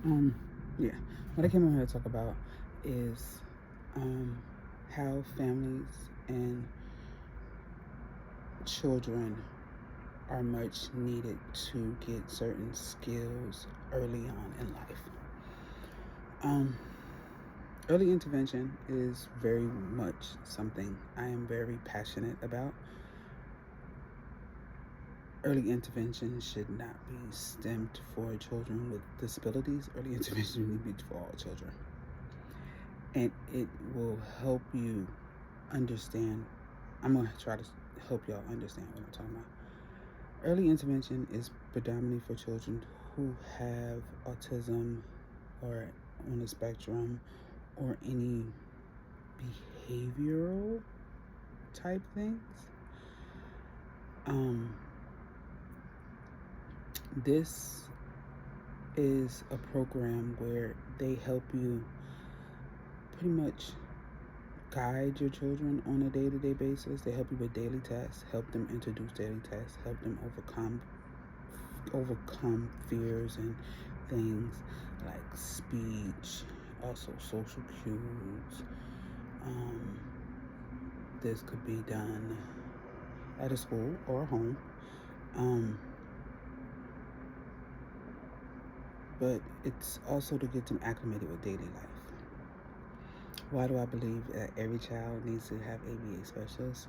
Um, yeah. What I came over here to talk about is um, how families and children are much needed to get certain skills early on in life. Um, Early intervention is very much something I am very passionate about. Early intervention should not be stemmed for children with disabilities. Early intervention need to be for all children. And it will help you understand. I'm going to try to help y'all understand what I'm talking about. Early intervention is predominantly for children who have autism or on the spectrum or any behavioral type things. Um, this is a program where they help you pretty much guide your children on a day-to-day basis. They help you with daily tasks, help them introduce daily tasks, help them overcome fears and things like speech, also social cues. Um, this could be done at a school or a home. Um, but it's also to get them acclimated with daily life. Why do I believe that every child needs to have ABA specialists?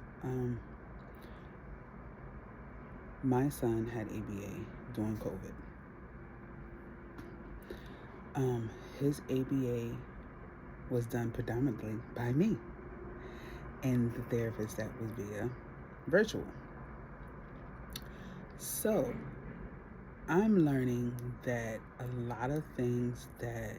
My son had ABA during COVID. His ABA was done predominantly by me and the therapist that was via virtual. So I'm learning that a lot of things that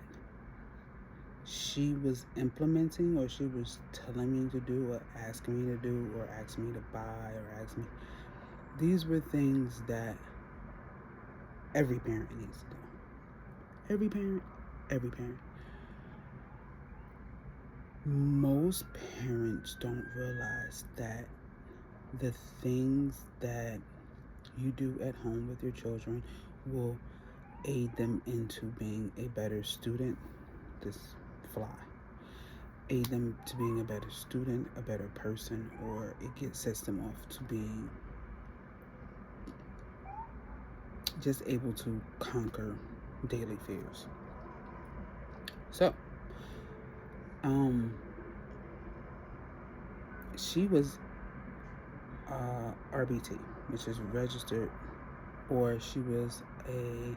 she was implementing or she was telling me to do or asking me to do or asking me to buy or asking me, these were things that every parent needs to do. Every parent. Most parents don't realize that the things that you do at home with your children will aid them into being a better student. This fly. Aid them to being a better student, a better person, or sets them off to be just able to conquer daily fears. So, she was RBT, which is registered, or she was a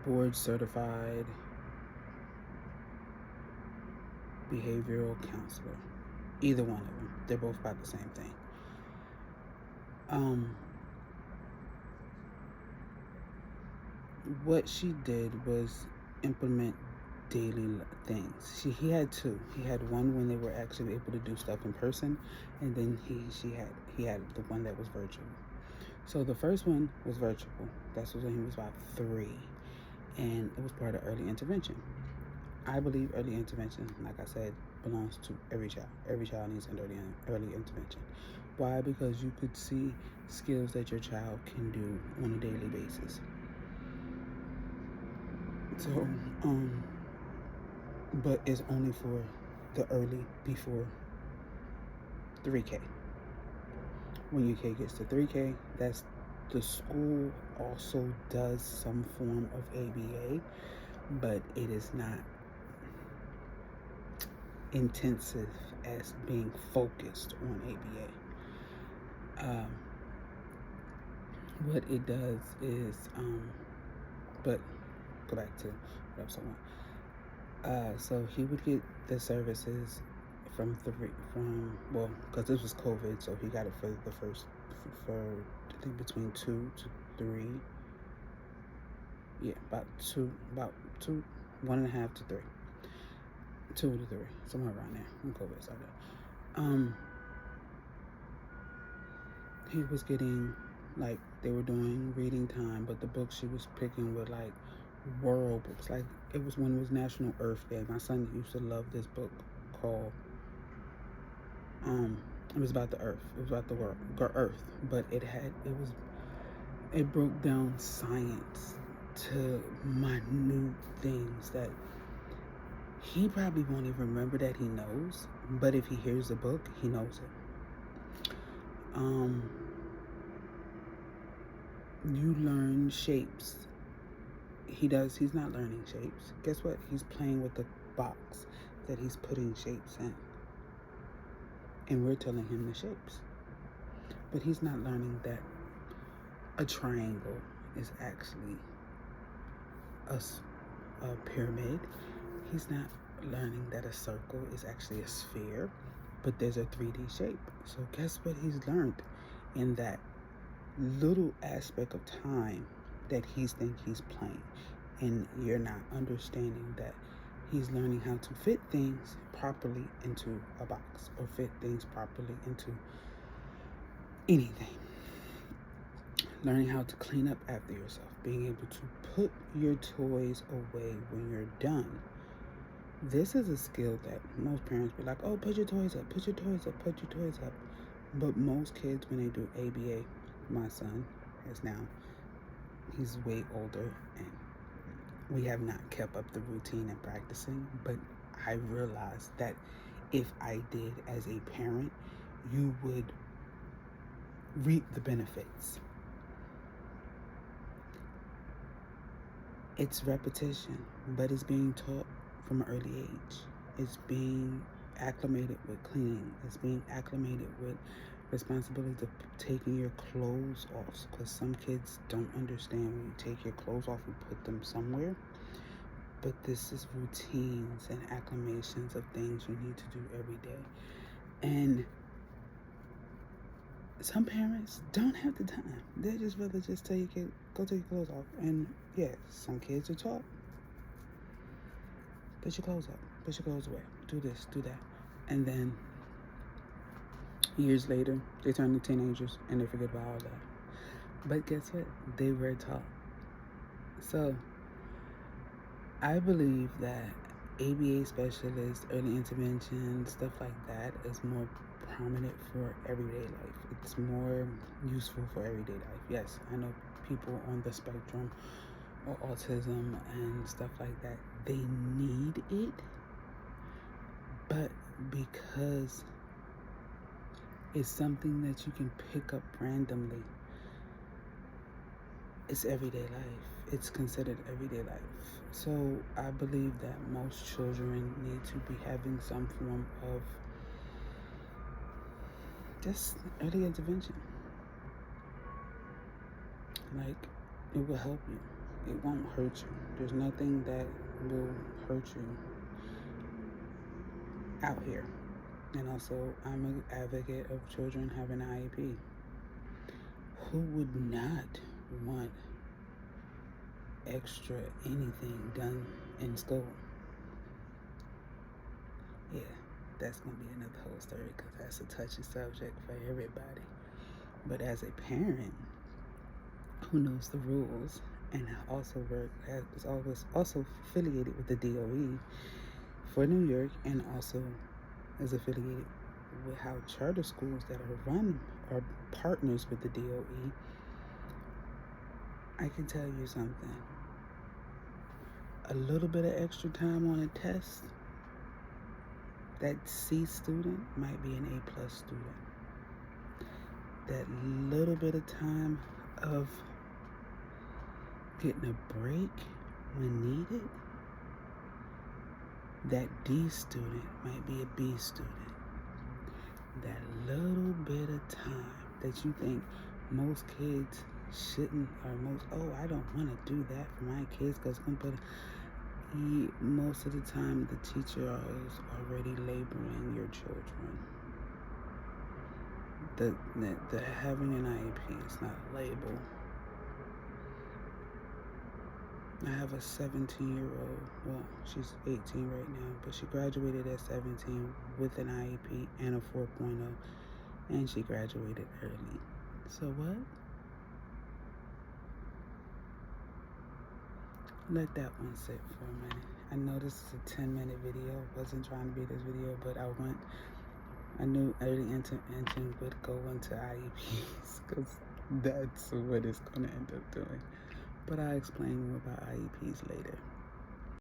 board certified behavioral counselor. Either one of them, they're both about the same thing. What she did was implement daily things. He had two. He had one when they were actually able to do stuff in person, and then he had the one that was virtual. So the first one was virtual. That's when he was about 3, and it was part of early intervention. I believe early intervention, like I said, belongs to every child. Every child needs an early intervention. Why? Because you could see skills that your child can do on a daily basis. So, but it's only for the early before 3K. When your kid gets to 3K, that's the school also does some form of ABA, but it is not intensive as being focused on ABA. What it does is, but go back to what I was talking about. So he would get the services because this was COVID, so he got it for the first, for I think between 2 to 3. Yeah, about two, 1.5 to 3. 2 to 3, somewhere around there when COVID started. He was getting, like, they were doing reading time, but the books she was picking were like world books. Like, it was when it was National Earth Day. My son used to love this book called it was about the earth. It was about the earth, but it broke down science to minute things that he probably won't even remember that he knows, but if he hears the book, he knows it. You learn shapes. He's not learning shapes. Guess what? He's playing with the box that he's putting shapes in. And we're telling him the shapes. But he's not learning that a triangle is actually a pyramid. He's not learning that a circle is actually a sphere, but there's a 3D shape. So guess what he's learned in that little aspect of time that he's playing, and you're not understanding that he's learning how to fit things properly into a box or fit things properly into anything. Learning how to clean up after yourself, being able to put your toys away when you're done. This is a skill that most parents be like, oh, put your toys up, put your toys up, put your toys up. But most kids, when they do ABA, my son is now, he's way older, and we have not kept up the routine and practicing, but I realized that if I did as a parent, you would reap the benefits. It's repetition, but it's being taught from an early age. It's being acclimated with cleaning. It's being acclimated with responsibility of taking your clothes off, because some kids don't understand when you take your clothes off and put them somewhere. But this is routines and acclimations of things you need to do every day. And some parents don't have the time. They just rather just tell your kid, go take your clothes off. And yeah, some kids are taught, put your clothes up, put your clothes away, do this, do that. And then years later, they turn into teenagers and they forget about all that. But guess what? They were taught. So I believe that ABA specialists, early intervention, stuff like that is more prominent for everyday life. It's more useful for everyday life. Yes, I know people on the spectrum or autism and stuff like that, they need it, but because it's something that you can pick up randomly, it's everyday life. It's considered everyday life. So I believe that most children need to be having some form of just early intervention. Like, it will help you. It won't hurt you. There's nothing that will hurt you out here. And also, I'm an advocate of children having an IEP. Who would not want extra anything done in school? Yeah, that's going to be another whole story, because that's a touchy subject for everybody. But as a parent who knows the rules and also is always also affiliated with the DOE for New York, and also is affiliated with how charter schools that are run are partners with the DOE, I can tell you something. A little bit of extra time on a test, that C student might be an A+ student. That little bit of time of getting a break when needed, that D student might be a B student. That little bit of time that you think most kids shouldn't, or I don't want to do that for my kids because most of the time the teacher is already labeling your children. The having an IEP is not a label. I have a 17-year-old, well, she's 18 right now, but she graduated at 17 with an IEP and a 4.0, and she graduated early. So what? Let that one sit for a minute. I know this is a 10-minute video. Wasn't trying to be this video, but I knew early intervention would go into IEPs, because that's what it's going to end up doing. but I'll explain more about IEPs later.